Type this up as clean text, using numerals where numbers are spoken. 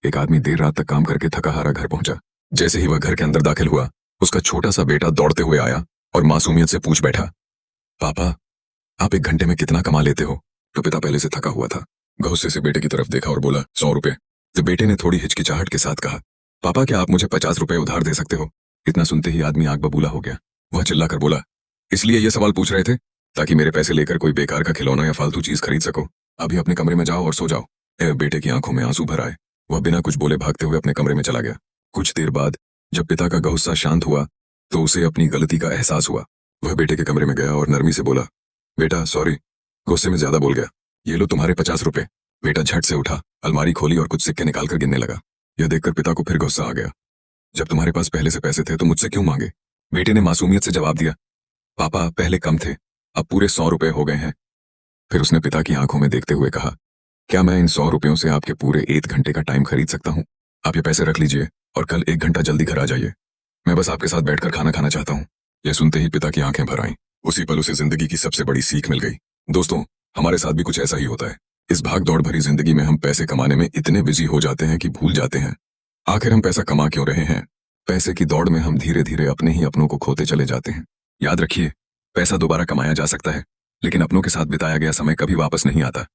एक आदमी देर रात तक काम करके थका हारा घर पहुंचा। जैसे ही वह घर के अंदर दाखिल हुआ, उसका छोटा सा बेटा दौड़ते हुए आया और मासूमियत से पूछ बैठा, पापा, आप 1 घंटे में कितना कमा लेते हो? तो पिता पहले से थका हुआ था। गुस्से से बेटे की तरफ देखा और बोला, 100 रुपए। तो बेटे ने थोड़ी हिचकिचाहट के साथ कहा, पापा, क्या आप मुझे 50 रुपए उधार दे सकते हो? इतना सुनते ही आदमी आग बबूला हो गया। वह चिल्लाकर बोला, इसलिए ये सवाल पूछ रहे थे ताकि मेरे पैसे लेकर कोई बेकार का खिलौना या फालतू चीज खरीद सको? अभी अपने कमरे में जाओ और सो जाओ। बेटे की आंखों में आंसू भर आए। वह बिना कुछ बोले भागते हुए अपने कमरे में चला गया। कुछ देर बाद जब पिता का गुस्सा शांत हुआ तो उसे अपनी गलती का एहसास हुआ। वह बेटे के कमरे में गया और नरमी से बोला, बेटा सॉरी, गुस्से में ज्यादा बोल गया। ये लो तुम्हारे 50 रुपए। बेटा झट से उठा, अलमारी खोली और कुछ सिक्के निकालकर गिनने लगा। यह देखकर पिता को फिर गुस्सा आ गया। जब तुम्हारे पास पहले से पैसे थे तो मुझसे क्यों मांगे? बेटे ने मासूमियत से जवाब दिया, पापा, पहले कम थे, अब पूरे 100 रुपए हो गए हैं। फिर उसने पिता की आंखों में देखते हुए कहा, क्या मैं इन 100 रुपयों से आपके पूरे 1 घंटे का टाइम खरीद सकता हूँ? आप ये पैसे रख लीजिए और कल 1 घंटा जल्दी घर आ जाइए। मैं बस आपके साथ बैठकर खाना खाना चाहता हूँ। यह सुनते ही पिता की आंखें भर आईं। उसी पल उसे जिंदगी की सबसे बड़ी सीख मिल गई। दोस्तों, हमारे साथ भी कुछ ऐसा ही होता है। इस भाग दौड़ भरी जिंदगी में हम पैसे कमाने में इतने बिजी हो जाते हैं कि भूल जाते हैं आखिर हम पैसा कमा क्यों रहे हैं। पैसे की दौड़ में हम धीरे धीरे अपने ही अपनों को खोते चले जाते हैं। याद रखिए, पैसा दोबारा कमाया जा सकता है, लेकिन अपनों के साथ बिताया गया समय कभी वापस नहीं आता।